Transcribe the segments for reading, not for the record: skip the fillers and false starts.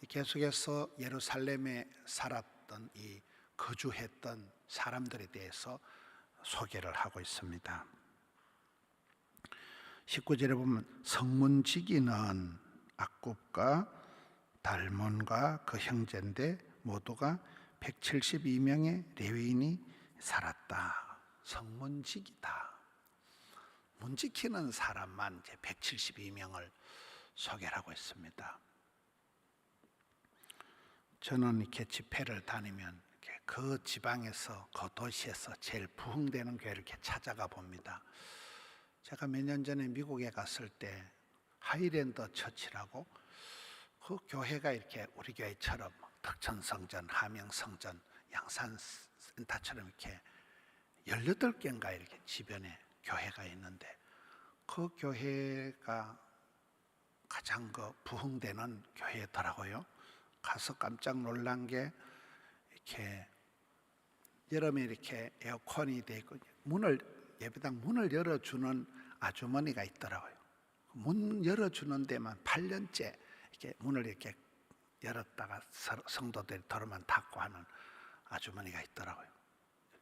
계속해서 예루살렘에 살았던 거주했던 사람들에 대해서 소개를 하고 있습니다. 19절에 보면 성문지기는 악굽과 달몬과 그 형제인데 모두가 172명의 레위인이 살았다. 성문지기다. 문 지키는 사람만 이제 172명을 소개를 하고 있습니다. 저는 이렇게 집회를 다니면 이렇게 그 지방에서, 그 도시에서 제일 부흥되는 교회를 이렇게 찾아가 봅니다. 제가 몇 년 전에 미국에 갔을 때 하이랜드 처치라고 그 교회가 이렇게 우리 교회처럼 덕천성전, 함영성전, 양산센터처럼 이렇게 18개인가 이렇게 주변에 교회가 있는데 그 교회가 가장 부흥되는 교회더라고요. 가서 깜짝 놀란 게 이렇게 여름에 이렇게 에어컨이 돼 있고 예배당 문을 열어주는 아주머니가 있더라고요. 문 열어주는 데만 8년째 이렇게 문을 이렇게 열었다가 성도들이 도로만 닫고 하는 아주머니가 있더라고요.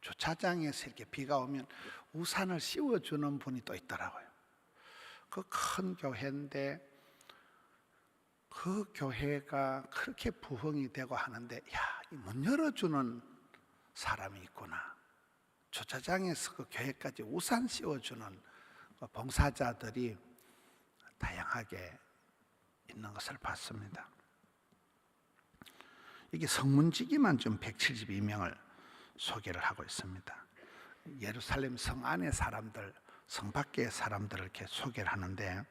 주차장에서 이렇게 비가 오면 우산을 씌워주는 분이 또 있더라고요. 그 큰 교회인데 그 교회가 그렇게 부흥이 되고 하는데 문 열어주는 사람이 있구나. 주차장에서 그 교회까지 우산 씌워주는 봉사자들이 다양하게 있는 것을 봤습니다. 이게 성문지기만 좀 172명을 소개를 하고 있습니다. 예루살렘 성 안의 사람들, 성 밖의 사람들을 이렇게 소개를 하는데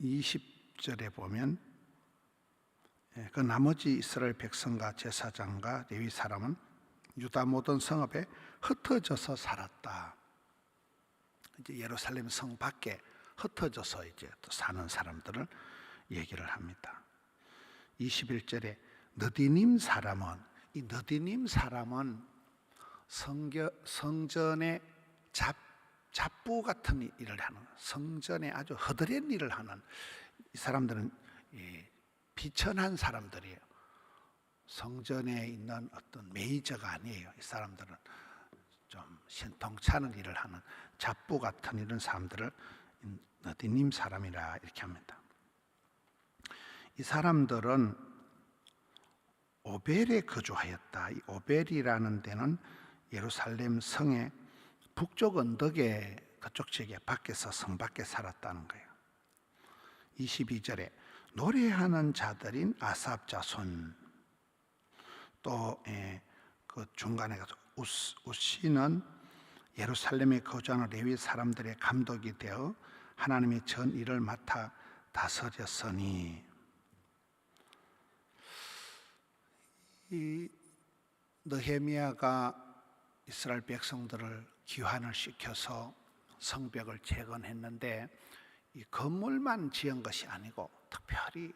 20절에 보면 그 나머지 이스라엘 백성과 제사장과 레위 사람은 유다 모든 성읍에 흩어져서 살았다. 이제 예루살렘 성 밖에 흩어져서 이제 또 사는 사람들을 얘기를 합니다. 21절에 느디님 사람은, 이 느디님 사람은 성전의 잡부 같은 일을 하는, 성전에 아주 허드렛 일을 하는 이 사람들은 비천한 사람들이에요. 성전에 있는 어떤 메이저가 아니에요. 이 사람들은 좀 신통찮은 일을 하는 잡부 같은 이런 사람들을 느디님 사람이라 이렇게 합니다. 이 사람들은 오벨에 거주하였다. 이 오벨이라는 데는 예루살렘 성의 북쪽 언덕에 그쪽 지역에 밖에서 성 밖에 살았다는 거예요. 22절에 노래하는 자들인 아삽 자손, 또 그 중간에 가서 우시는 예루살렘에 거주하는 레위 사람들의 감독이 되어 하나님의 전 일을 맡아 다스렸으니, 이 느헤미야가 이스라엘 백성들을 귀환을 시켜서 성벽을 재건했는데 이 건물만 지은 것이 아니고 특별히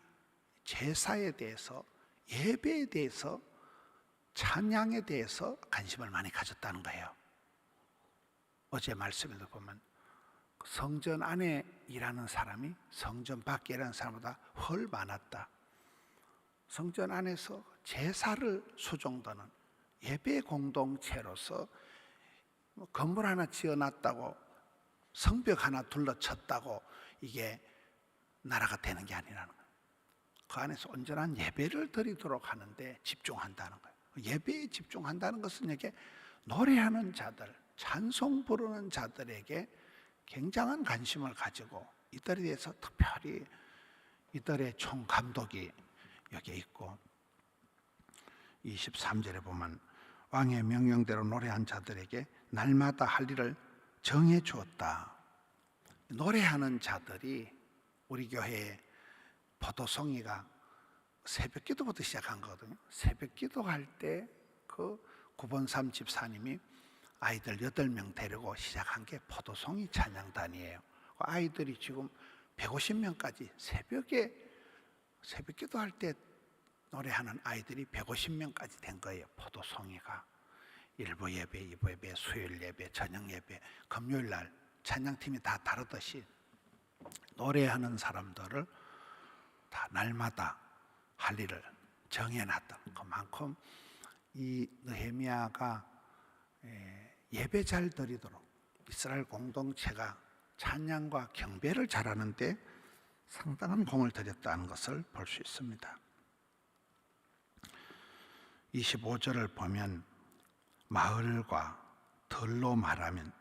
제사에 대해서, 예배에 대해서, 찬양에 대해서 관심을 많이 가졌다는 거예요. 어제 말씀에도 보면 성전 안에 일하는 사람이 성전 밖에 일하는 사람보다 훨 많았다. 성전 안에서 제사를 수종드는 예배 공동체로서 건물 하나 지어놨다고, 성벽 하나 둘러쳤다고 이게 나라가 되는 게 아니라는 거예요. 그 안에서 온전한 예배를 드리도록 하는데 집중한다는 거예요. 예배에 집중한다는 것은 이게 노래하는 자들, 찬송 부르는 자들에게 굉장한 관심을 가지고 이들에 대해서 특별히 이들의 총감독이 여기에 있고, 23절에 보면 왕의 명령대로 노래한 자들에게 날마다 할 일을 정해 주었다. 노래하는 자들이 우리 교회에 포도송이가 새벽 기도부터 시작한 거거든요. 새벽 기도할 때 그 구본삼 집사님이 아이들 8명 데리고 시작한 게 포도송이 찬양단이에요. 아이들이 지금 150명까지 새벽에 새벽 기도할 때 노래하는 아이들이 150명까지 된 거예요. 포도송이가 1부 예배, 2부 예배, 수요일 예배, 저녁 예배, 금요일 날 찬양팀이 다 다르듯이 노래하는 사람들을 다 날마다 할 일을 정해놨던 그만큼 이 느헤미야가 예배 잘 드리도록 이스라엘 공동체가 찬양과 경배를 잘하는데 상당한 공을 들였다는 것을 볼 수 있습니다. 25절을 보면 마을과 들로 말하면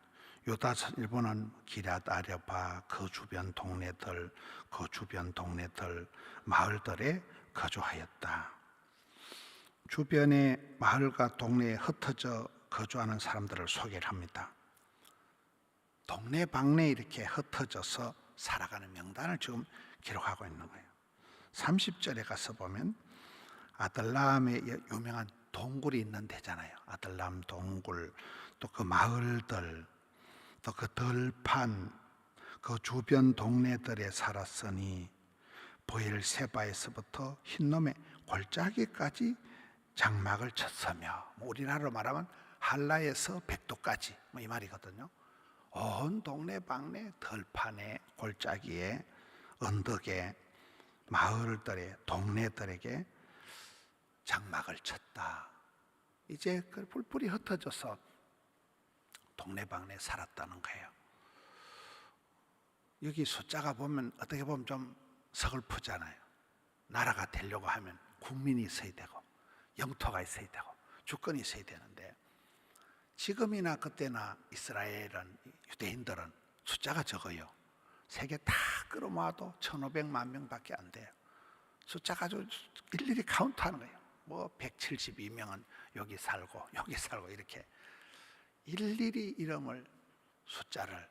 유다 일본은 기럇 아레바 그 주변 동네들, 마을들에 거주하였다. 주변의 마을과 동네에 흩어져 거주하는 사람들을 소개를 합니다. 동네방네 이렇게 흩어져서 살아가는 명단을 지금 기록하고 있는 거예요. 30절에 가서 보면 아들람의 유명한 동굴이 있는 데잖아요. 아들람 동굴, 또 그 마을들, 또 그 들판, 그 주변 동네들에 살았으니 보엘세바에서부터 흰놈의 골짜기까지 장막을 쳤으며, 우리나라로 말하면 한라에서 백도까지 이 말이거든요. 온 동네방네 들판에 골짜기에 언덕에 마을들의 동네들에게 장막을 쳤다. 이제 그 뿔뿔이 흩어져서 동네방네 살았다는 거예요. 여기 숫자가 보면 어떻게 보면 좀 서글프잖아요. 나라가 되려고 하면 국민이 있어야 되고 영토가 있어야 되고 주권이 있어야 되는데, 지금이나 그때나 이스라엘은, 유대인들은 숫자가 적어요. 세계 다 끌어모아도 1,500만 명밖에 안 돼요. 숫자가 아주 일일이 카운트하는 거예요. 뭐 172명은 여기 살고 이렇게 일일이 이름을, 숫자를,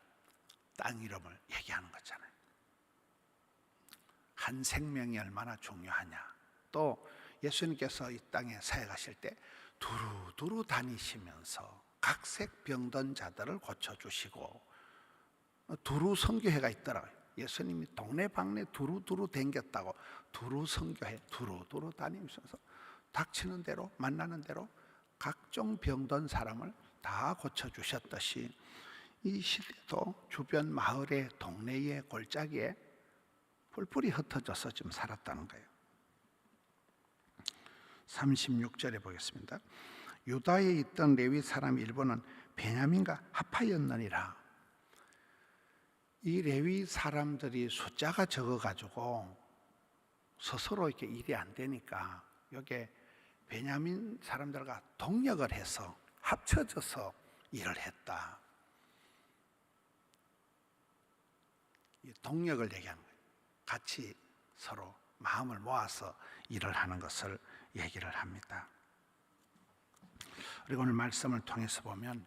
땅 이름을 얘기하는 거잖아요. 한 생명이 얼마나 중요하냐. 또 예수님께서 이 땅에 사역하실 때 두루두루 다니시면서 각색 병든 자들을 고쳐주시고, 두루 선교회가 있더라고요. 예수님이 동네방네 두루두루 댕겼다고, 두루 선교회, 두루두루 다니면서 닥치는 대로 만나는 대로 각종 병든 사람을 다 고쳐주셨듯이 이 시대도 주변 마을의 동네의 골짜기에 뿔뿔이 흩어져서 지금 살았다는 거예요. 36절에 보겠습니다. 유다에 있던 레위 사람 일부는 베냐민과 합하였느니라. 이 레위 사람들이 숫자가 적어가지고 스스로 이렇게 일이 안 되니까 여기에 베냐민 사람들과 동력을 해서 합쳐져서 일을 했다. 이 동력을 얘기하는 거예요. 같이 서로 마음을 모아서 일을 하는 것을 얘기를 합니다. 그리고 오늘 말씀을 통해서 보면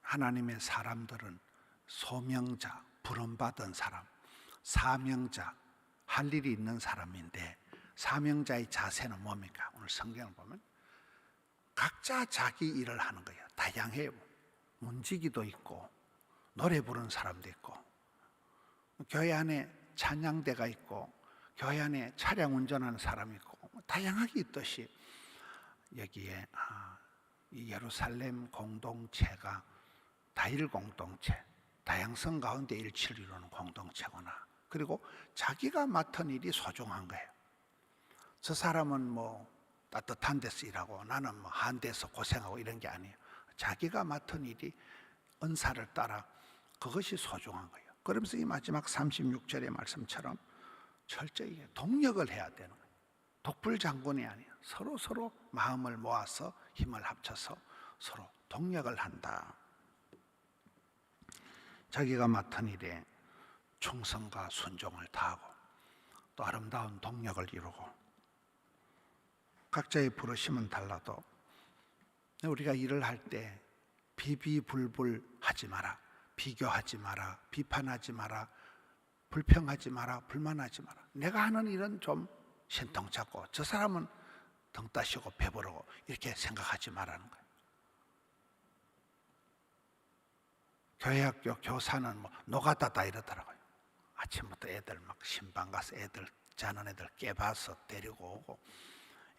하나님의 사람들은 소명자, 부름받은 사람, 사명자, 할 일이 있는 사람인데, 사명자의 자세는 뭡니까? 오늘 성경을 보면 각자 자기 일을 하는 거예요. 다양해요. 문지기도 있고 노래 부르는 사람도 있고, 교회 안에 찬양대가 있고, 교회 안에 차량 운전하는 사람이 있고, 다양하게 있듯이 여기에 이 예루살렘 공동체가 다일 공동체, 다양성 가운데 일치를 이루는 공동체구나. 그리고 자기가 맡은 일이 소중한 거예요. 저 사람은 뭐 따뜻한 데서 일하고 나는 뭐 한 데서 고생하고 이런 게 아니에요. 자기가 맡은 일이 은사를 따라 그것이 소중한 거예요. 그러면서 이 마지막 36절의 말씀처럼 철저히 동력을 해야 되는 거예요. 독불장군이 아니에요. 서로 마음을 모아서 힘을 합쳐서 서로 동력을 한다. 자기가 맡은 일에 충성과 순종을 다하고 또 아름다운 동력을 이루고, 각자의 부르심은 달라도 우리가 일을 할 때 비비불불 하지 마라, 비교하지 마라, 비판하지 마라, 불평하지 마라, 불만하지 마라. 내가 하는 일은 좀 신통찮고 저 사람은 등 따시고 배부르고 이렇게 생각하지 말라는 거예요. 교회학교 교사는 뭐 노가다다 이러더라고요. 아침부터 애들 막 신방 가서 애들 자는 애들 깨봐서 데리고 오고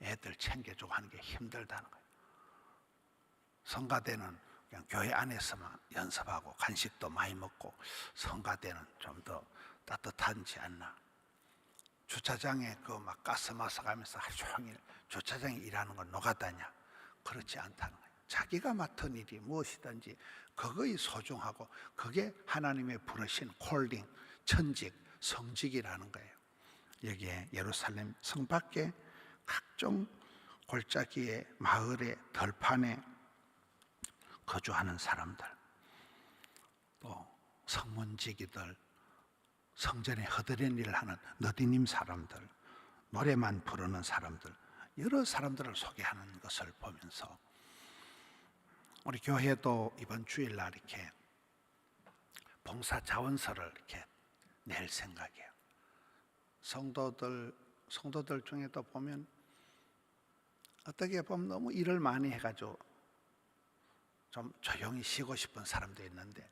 애들 챙겨주고 하는 게 힘들다는 거예요. 성가대는 그냥 교회 안에서만 연습하고 간식도 많이 먹고 성가대는 좀 더 따뜻하지 않나. 주차장에 그 막 가스 마스 가면서 하루 종일 주차장에 일하는 건 노가다냐? 그렇지 않다는 거예요. 자기가 맡은 일이 무엇이든지 그거의 소중하고 그게 하나님의 부르신 콜링, 천직, 성직이라는 거예요. 여기에 예루살렘 성 밖에 각종 골짜기에 마을에 들판에 거주하는 사람들, 또 성문지기들, 성전에 허드렛 일을 하는 너디님 사람들, 노래만 부르는 사람들, 여러 사람들을 소개하는 것을 보면서 우리 교회도 이번 주일날 이렇게 봉사 자원서를 이렇게 낼 생각이에요. 성도들 중에도 보면 어떻게 보면 너무 일을 많이 해가지고 좀 조용히 쉬고 싶은 사람도 있는데,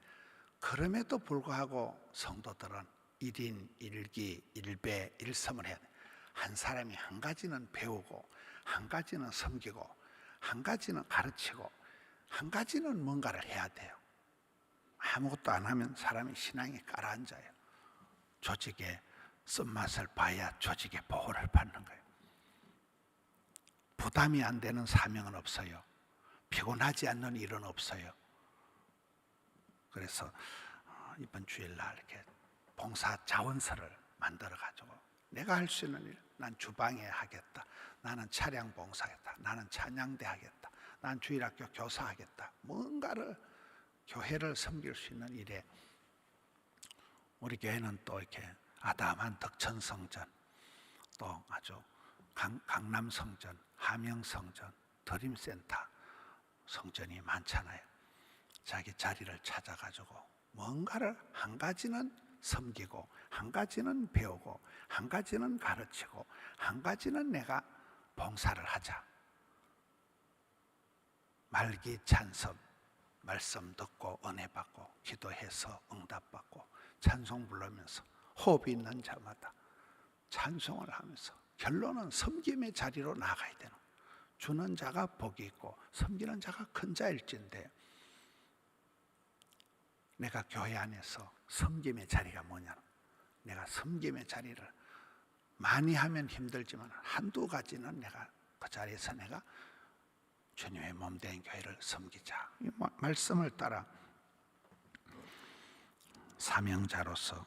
그럼에도 불구하고 성도들은 1인 1기 1배 1섬을 해야 돼. 한 사람이 한 가지는 배우고, 한 가지는 섬기고, 한 가지는 가르치고, 한 가지는 뭔가를 해야 돼요. 아무것도 안 하면 사람이 신앙이 가라앉아요. 조직의 쓴맛을 봐야 조직의 보호를 받는 거예요. 부담이 안 되는 사명은 없어요. 피곤하지 않는 일은 없어요. 그래서 이번 주일날 이렇게 봉사 자원서를 만들어가지고 내가 할 수 있는 일, 난 주방에 하겠다, 나는 차량 봉사하겠다, 나는 찬양대 하겠다, 난 주일학교 교사하겠다, 뭔가를 교회를 섬길 수 있는 일에, 우리 교회는 또 이렇게 아담한 덕천성전, 또 아주 강남성전, 함영성전, 드림센터 성전이 많잖아요. 자기 자리를 찾아가지고 뭔가를 한 가지는 섬기고, 한 가지는 배우고, 한 가지는 가르치고, 한 가지는 내가 봉사를 하자. 말기 찬성, 말씀 듣고 은혜 받고, 기도해서 응답 받고, 찬송 부르면서 호흡이 있는 자마다 찬송을 하면서 결론은 섬김의 자리로 나가야 되는 거예요. 주는 자가 복이 있고 섬기는 자가 큰 자일진데, 내가 교회 안에서 섬김의 자리가 뭐냐, 내가 섬김의 자리를 많이 하면 힘들지만 한두 가지는 내가 그 자리에서 내가 주님의 몸된 교회를 섬기자. 이 말씀을 따라 사명자로서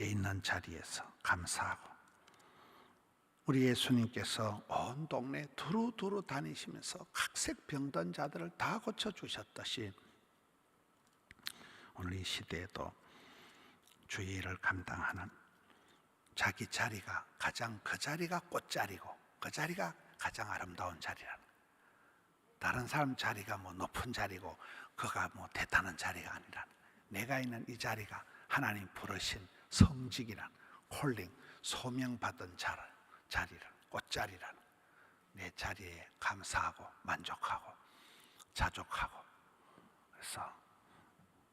있는 자리에서 감사하고, 우리 예수님께서 온 동네 두루두루 다니시면서 각색 병든 자들을 다 고쳐주셨듯이 오늘 이 시대에도 주의 일을 감당하는 자기 자리가 가장, 그 자리가 꽃자리고 그 자리가 가장 아름다운 자리라는, 다른 사람 자리가 뭐 높은 자리고 그가 뭐 대단한 자리가 아니라 내가 있는 이 자리가 하나님 부르신 성직이란 콜링, 소명받은 자리를, 꽃자리라는 내 자리에 감사하고 만족하고 자족하고, 그래서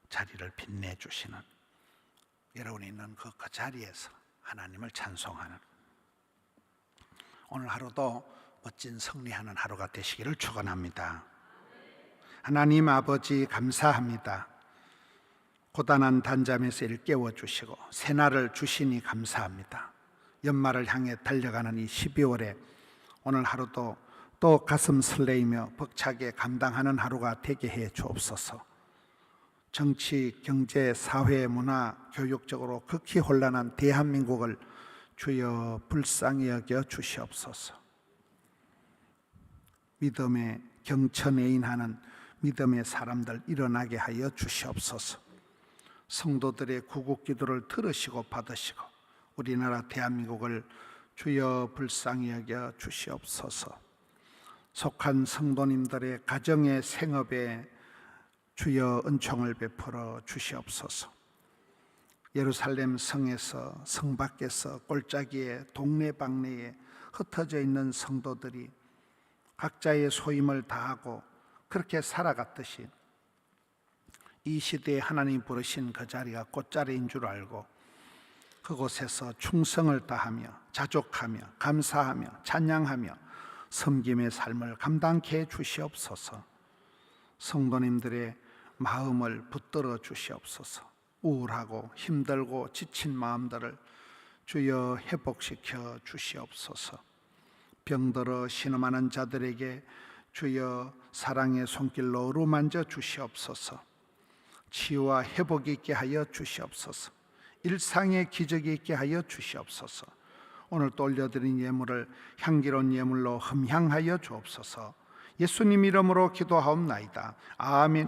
자리를 빛내주시는 여러분이 있는 그 자리에서 하나님을 찬송하는 오늘 하루도 멋진 승리하는 하루가 되시기를 축원합니다. 하나님 아버지 감사합니다. 고단한 단잠에서 일깨워 주시고 새날을 주시니 감사합니다. 연말을 향해 달려가는 이 12월에 오늘 하루도 또 가슴 설레이며 벅차게 감당하는 하루가 되게 해 주옵소서. 정치, 경제, 사회, 문화, 교육적으로 극히 혼란한 대한민국을 주여 불쌍히 여겨 주시옵소서. 믿음의 경천애인하는 믿음의 사람들 일어나게 하여 주시옵소서. 성도들의 구국기도를 들으시고 받으시고 우리나라 대한민국을 주여 불쌍히 여겨 주시옵소서. 속한 성도님들의 가정의 생업에 주여 은총을 베풀어 주시옵소서. 예루살렘 성에서, 성 밖에서, 골짜기에, 동네방네에 흩어져 있는 성도들이 각자의 소임을 다하고 그렇게 살아갔듯이 이 시대에 하나님 부르신 그 자리가 꽃자리인 줄 알고 그곳에서 충성을 다하며 자족하며 감사하며 찬양하며 섬김의 삶을 감당케 해 주시옵소서. 성도님들의 마음을 붙들어 주시옵소서. 우울하고 힘들고 지친 마음들을 주여 회복시켜 주시옵소서. 병들어 신음하는 자들에게 주여 사랑의 손길로 어루만져 주시옵소서. 치유와 회복이 있게 하여 주시옵소서. 일상의 기적이 있게 하여 주시옵소서. 오늘 또 올려드린 예물을 향기로운 예물로 흠향하여 주옵소서. 예수님 이름으로 기도하옵나이다. 아멘.